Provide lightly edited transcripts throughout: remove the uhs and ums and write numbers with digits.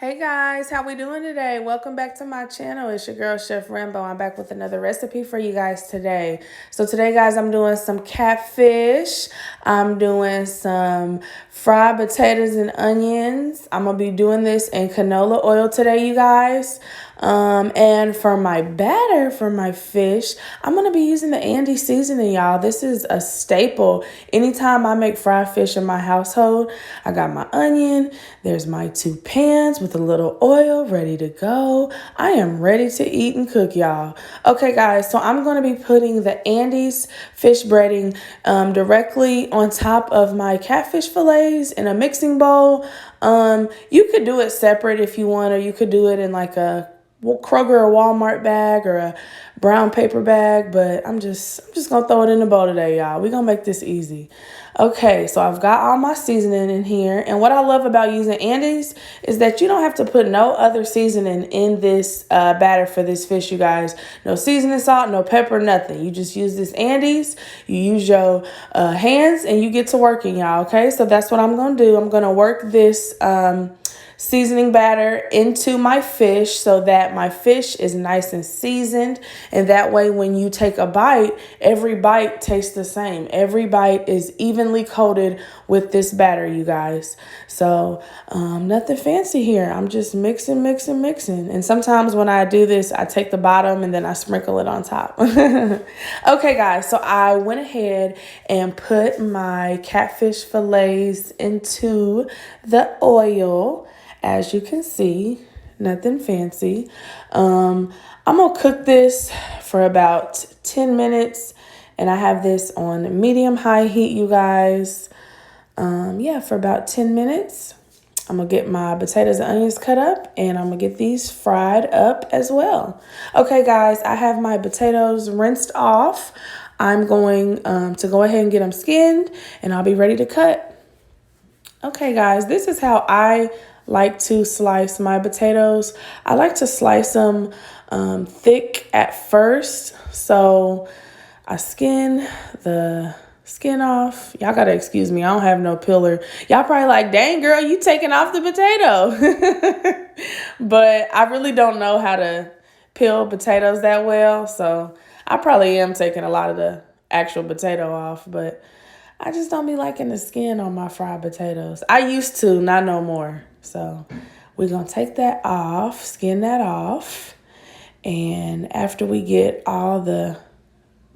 Hey guys, how we doing today? Welcome back to my channel. It's your girl Chef Rambo. I'm back with another recipe for you guys today. So today guys, I'm doing some catfish. I'm doing some fried potatoes and onions. I'm going to be doing this in canola oil today, you guys. And for my batter for my fish, I'm going to be using the Andy seasoning, y'all. This is a staple. Anytime I make fried fish in my household, I got my onion. There's my 2 pans with a little oil ready to go. I am ready to eat and cook, y'all. Okay, guys, so I'm going to be putting the Andy's fish breading directly on top of my catfish fillets in a mixing bowl. You could do it separate if you want, or you could do it in like a Kroger or Walmart bag or a brown paper bag, but I'm just gonna throw it in the bowl today, y'all. We're gonna make this easy. Okay, so I've got all my seasoning in here, and what I love about using Andy's is that you don't have to put no other seasoning in this batter for this fish, you guys. No seasoning salt, no pepper, nothing. You just use this Andy's, you use your hands, and you get to working, y'all. Okay, so that's what I'm gonna do. I'm gonna work this seasoning batter into my fish so that my fish is nice and seasoned, and that way when you take a bite, every bite tastes the same. Every bite is evenly coated with this batter, you guys. So nothing fancy here. I'm just mixing, and sometimes when I do this, I take the bottom and then I sprinkle it on top. Okay guys, so I went ahead and put my catfish fillets into the oil. As you can see, nothing fancy. I'm going to cook this for about 10 minutes, and I have this on medium-high heat, you guys. For about 10 minutes. I'm going to get my potatoes and onions cut up, and I'm going to get these fried up as well. Okay, guys, I have my potatoes rinsed off. I'm going to go ahead and get them skinned, and I'll be ready to cut. Okay, guys, this is how I like to slice my potatoes. I like to slice them thick at first. So I skin the skin off. Y'all gotta excuse me, I don't have no peeler. Y'all probably like, dang girl, you taking off the potato. But I really don't know how to peel potatoes that well. So I probably am taking a lot of the actual potato off, but I just don't be liking the skin on my fried potatoes. I used to, not no more. So we're going to take that off, skin that off. And after we get all the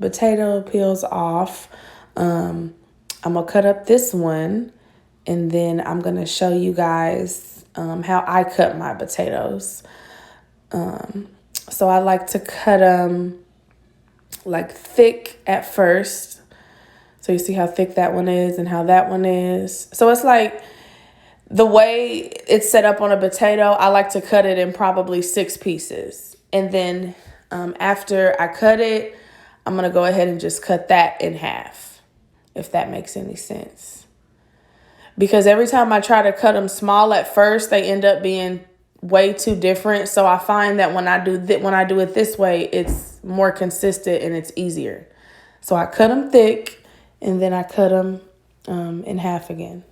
potato peels off, I'm going to cut up this one. And then I'm going to show you guys how I cut my potatoes. So I like to cut them like thick at first. So you see how thick that one is and how that one is. So it's like the way it's set up on a potato, I like to cut it in probably 6 pieces. And then after I cut it, I'm going to go ahead and just cut that in half, if that makes any sense. Because every time I try to cut them small at first, they end up being way too different. So I find that when I do it this way, it's more consistent and it's easier. So I cut them thick, and then I cut them in half again.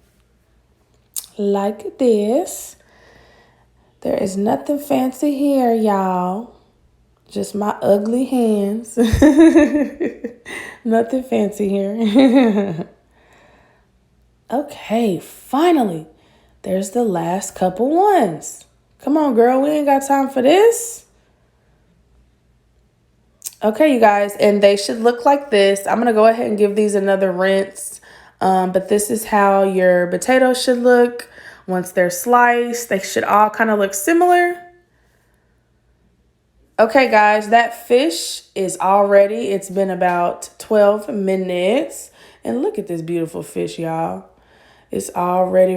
Like this. There is nothing fancy here, y'all. Just my ugly hands. Nothing fancy here. Okay, finally. There's the last couple ones. Come on, girl. We ain't got time for this. Okay, you guys. And they should look like this. I'm going to go ahead and give these another rinse. But this is how your potatoes should look once they're sliced. They should all kind of look similar. Okay, guys, that fish is all ready. It's been about 12 minutes. And look at this beautiful fish, y'all. It's all ready.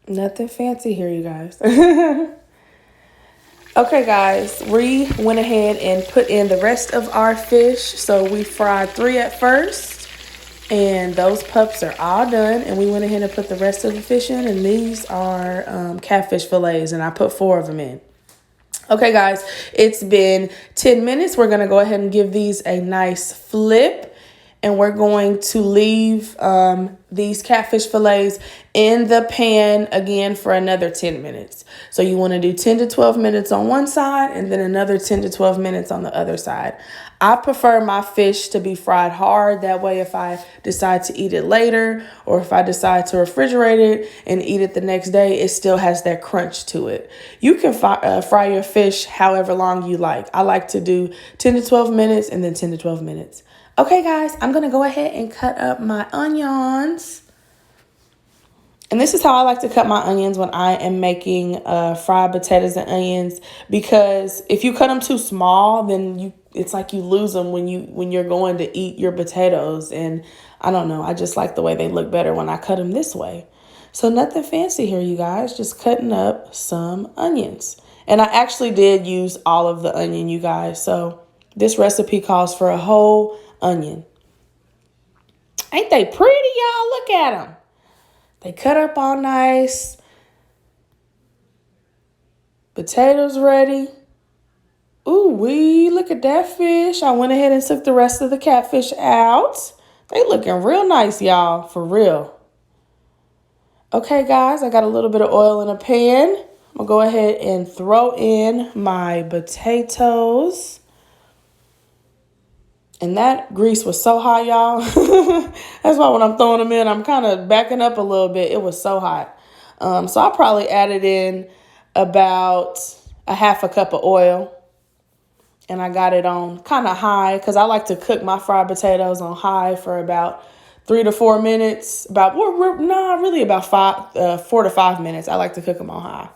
Nothing fancy here, you guys. Okay, guys, we went ahead and put in the rest of our fish. So we fried 3 at first, and those pups are all done. And we went ahead and put the rest of the fish in, and these are catfish fillets, and I put 4 of them in. Okay, guys, it's been 10 minutes. We're going to go ahead and give these a nice flip. and we're going to leave these catfish fillets in the pan again for another 10 minutes. So you want to do 10 to 12 minutes on one side and then another 10 to 12 minutes on the other side. I prefer my fish to be fried hard. That way, if I decide to eat it later or if I decide to refrigerate it and eat it the next day, it still has that crunch to it. You can fry your fish however long you like. I like to do 10 to 12 minutes and then 10 to 12 minutes. Okay, guys, I'm going to go ahead and cut up my onions. And this is how I like to cut my onions when I am making fried potatoes and onions, because if you cut them too small, then it's like you lose them when you're going to eat your potatoes. And I don't know, I just like the way they look better when I cut them this way. So nothing fancy here, you guys, just cutting up some onions. And I actually did use all of the onion, you guys. So this recipe calls for a whole onion. Ain't they pretty, y'all? Look at them. They cut up all nice. Potatoes ready. Ooh, look at that fish. I went ahead and took the rest of the catfish out. They looking real nice, y'all, for real. Okay, guys, I got a little bit of oil in a pan. I'm gonna go ahead and throw in my potatoes. And that grease was so hot, y'all. That's why when I'm throwing them in, I'm kind of backing up a little bit. It was so hot. So I probably added in about a half a cup of oil. And I got it on kind of high because I like to cook my fried potatoes on high for about 3 to 4 minutes. About 4 to 5 minutes. I like to cook them on high.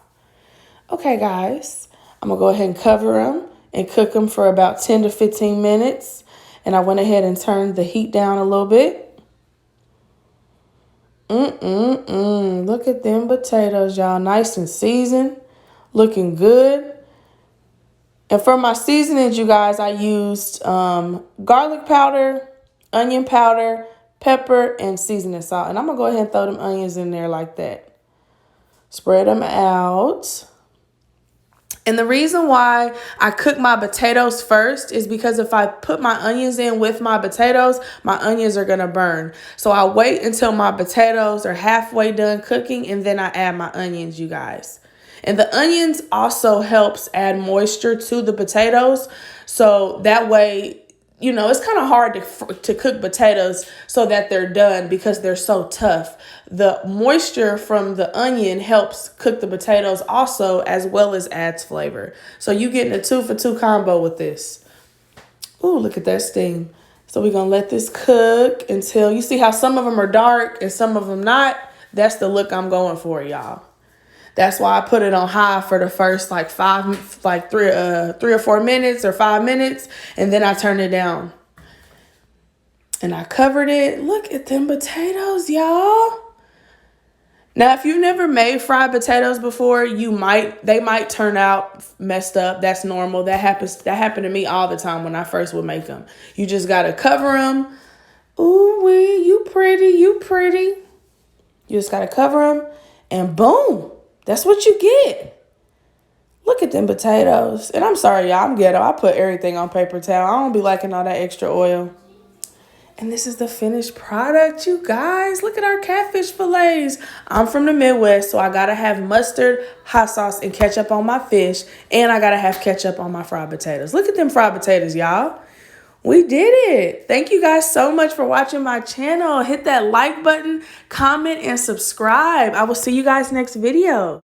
Okay, guys. I'm going to go ahead and cover them and cook them for about 10 to 15 minutes. And I went ahead and turned the heat down a little bit. Look at them potatoes, y'all. Nice and seasoned. Looking good. And for my seasonings, you guys, I used garlic powder, onion powder, pepper, and seasoning salt. And I'm going to go ahead and throw them onions in there like that. Spread them out. And the reason why I cook my potatoes first is because if I put my onions in with my potatoes, my onions are going to burn. So I wait until my potatoes are halfway done cooking and then I add my onions, you guys. And the onions also helps add moisture to the potatoes. So that way, you know, it's kind of hard to cook potatoes so that they're done because they're so tough. The moisture from the onion helps cook the potatoes also, as well as adds flavor. So you getting a 2-for-2 combo with this. Ooh, look at that steam. So we're going to let this cook until you see how some of them are dark and some of them not. That's the look I'm going for, y'all. That's why I put it on high for the first 3 or 4 minutes or 5 minutes. And then I turned it down. And I covered it. Look at them potatoes, y'all. Now, if you've never made fried potatoes before, they might turn out messed up. That's normal. That happened to me all the time when I first would make them. You just got to cover them. Ooh, you pretty. You just got to cover them and boom. That's what you get. Look at them potatoes. And I'm sorry, y'all, I'm ghetto. I put everything on paper towel. I don't be liking all that extra oil. And this is the finished product, you guys. Look at our catfish fillets. I'm from the Midwest, so I got to have mustard, hot sauce, and ketchup on my fish. And I got to have ketchup on my fried potatoes. Look at them fried potatoes, y'all. We did it. Thank you guys so much for watching my channel. Hit that like button, comment, and subscribe. I will see you guys next video.